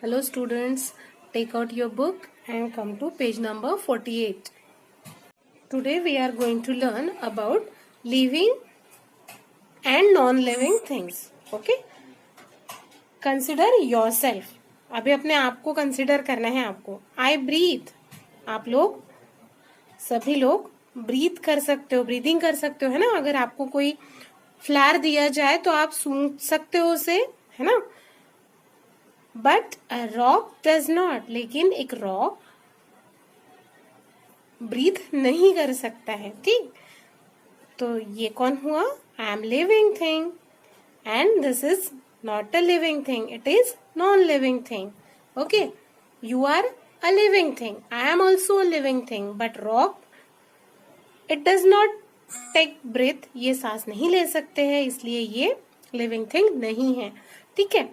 Hello students, take out your book and come to page number 48. Today we are going to learn about living and non-living things. Okay? Consider yourself. अभी अपने आप को consider करना है आपको. I breathe. आप लोग सभी लोग ब्रीथ कर सकते हो, ब्रीदिंग कर सकते हो, है ना. अगर आपको कोई फ्लैर दिया जाए तो आप सूंघ सकते हो उसे, है ना. But a rock does not, लेकिन एक रॉक ब्रीथ नहीं कर सकता है. ठीक, तो ये कौन हुआ? I am living thing and this is not a living thing, it is non living thing. Okay, you are a living thing, I am also a living thing, but rock it does not take breath, ये सांस नहीं ले सकते हैं, इसलिए ये living thing नहीं है. ठीक है.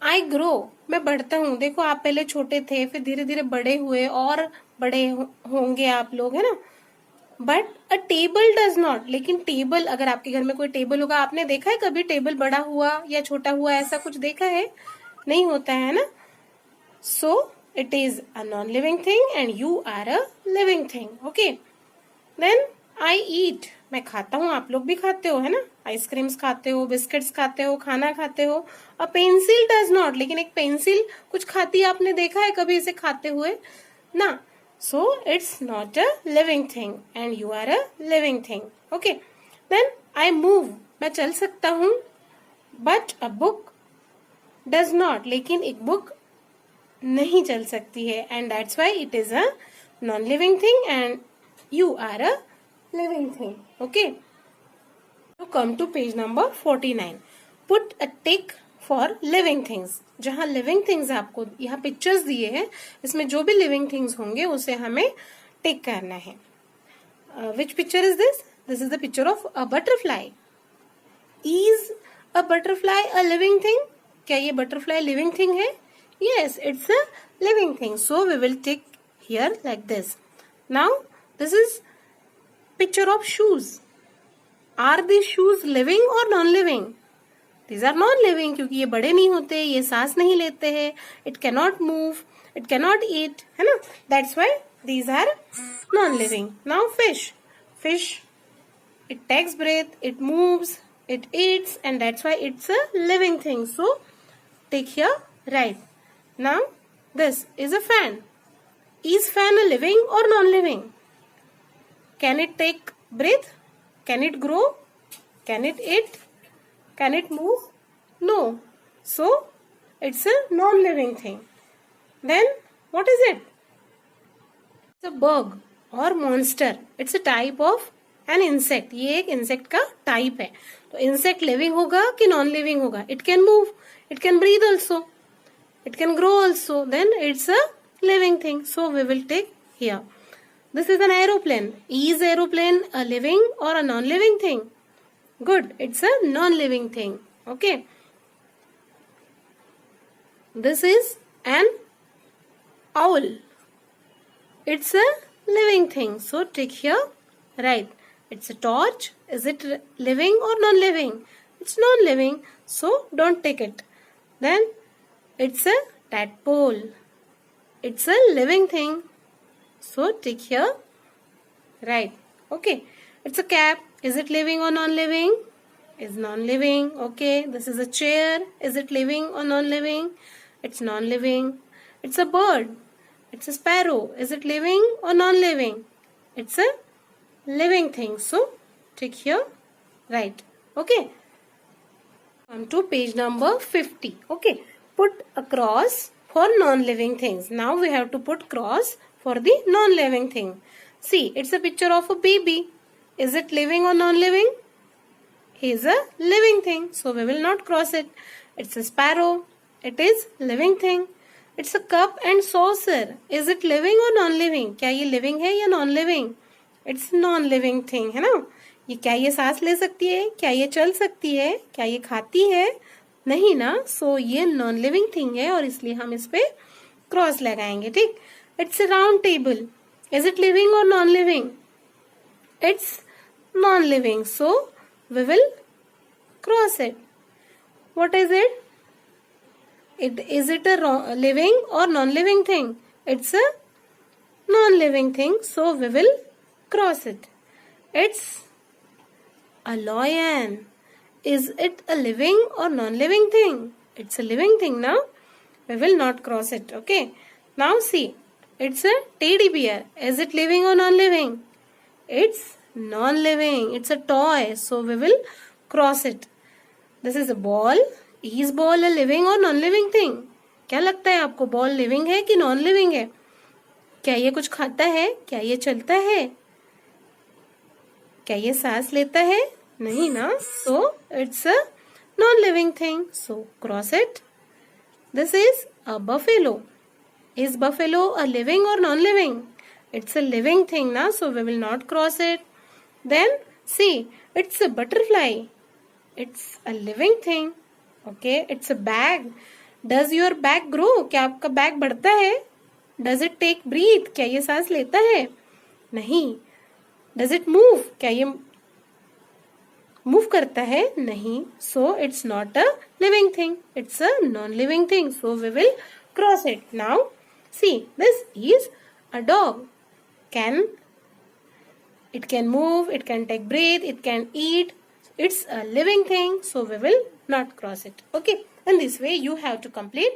आई ग्रो, मैं बढ़ता हूँ. देखो, आप पहले छोटे थे, फिर धीरे धीरे बड़े हुए और बड़े होंगे आप लोग, है ना. But a table does not, लेकिन टेबल, अगर आपके घर में कोई टेबल होगा, आपने देखा है कभी टेबल बड़ा हुआ या छोटा हुआ, ऐसा कुछ देखा है? नहीं होता है ना. So it is a non living thing and you are a living thing. Okay. Then I eat, मैं खाता हूँ, आप लोग भी खाते हो, है ना. आइसक्रीम्स खाते हो, बिस्किट्स खाते हो, खाना खाते हो. अ पेंसिल डज नॉट, लेकिन एक पेंसिल कुछ खाती है, आपने देखा है कभी इसे खाते हुए ना. So it's not a living thing and you are a living thing. Okay. Then I move, मैं चल सकता हूँ. But a book does not, लेकिन एक बुक नहीं चल सकती है, and that's why it is a non living thing and you are a living thing. Okay, so come to page number 49. Put a tick for living things. जहां living things आपको यहाँ pictures दिए हैं, इसमें जो भी living things होंगे उसे हमें टिक करना है. Which picture is this? This is the picture of a butterfly. Is a butterfly a living thing? क्या ये butterfly living thing है? Yes, it's a living thing. So we will tick here like this. Now this is picture of shoes. Are these shoes living or non-living? These are non-living क्योंकि ये बड़े नहीं होते, ये सांस नहीं लेते हैं. It cannot move, it cannot eat, है ना. That's why these are non-living. Now fish. Fish, it takes breath, it moves, it eats, and that's why it's a living thing. So take here right. Now this is a fan. Is fan a living or non-living? Can it take breath? Can it grow? Can it eat? Can it move? No. So it's a non-living thing. Then what is it? It's a bug or monster. It's a type of an insect. ये एक insect का type है. तो insect living होगा कि non-living होगा? It can move. It can breathe also. It can grow also. Then it's a living thing. So we will take here. This is an aeroplane. Is aeroplane a living or a non-living thing? Good. It's a non-living thing. Okay. This is an owl. It's a living thing. So take here. Right. It's a torch. Is it living or non-living? It's non-living. So don't take it. Then it's a tadpole. It's a living thing. So tick here. Right. Okay. It's a cap. Is it living or non-living? Is non-living. Okay. This is a chair. Is it living or non-living? It's non-living. It's a bird. It's a sparrow. Is it living or non-living? It's a living thing. So tick here. Right. Okay. Come to page number 50. Okay. Put a cross for non-living things. Now we have to put cross for the non-living thing. See, it's a picture of a baby. Is it living or non-living? He is a living thing, so we will not cross it. It's a sparrow. It is living thing. It's a cup and saucer. Is it living or non-living? क्या ये living है या non-living? It's non-living thing, है ना. ये क्या ये सांस ले सकती है? क्या ये चल सकती है? क्या ये खाती है? नहीं ना. So ये non-living thing है और इसलिए हम इस पे क्रॉस लगाएंगे. ठीक. It's a round table. Is it living or non-living? It's non-living. So we will cross it. What is it? Is it a living or non-living thing? It's a non-living thing, so we will cross it. It's a lion. Is it a living or non-living thing? It's a living thing. Now we will not cross it. Okay. Now see, it's a teddy bear. Is it living or non-living? It's non-living. It's a toy, so we will cross it. This is a ball. Is ball a living or non-living thing? क्या लगता है आपको, ball living है कि non living है? क्या ये कुछ खाता है? क्या ये चलता है? क्या ये सांस लेता है? नहीं ना, so it's a non-living thing, so cross it. This is a buffalo. Is buffalo a living or non-living? It's a living thing na, so we will not cross it. Then see, it's a butterfly. It's a living thing. Okay, it's a bag. Does your bag grow? क्या आपका bag बढ़ता है? Does it take breathe? क्या ये सांस लेता है? नहीं. Does it move? क्या ये मूव करता है? नहीं. So it's not a living thing. It's a non-living thing. So we will cross it. Now see, this is a dog. It can move, it can take breath, it can eat. It's a living thing, so we will not cross it. Okay, and this way you have to complete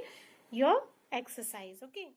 your exercise. Okay.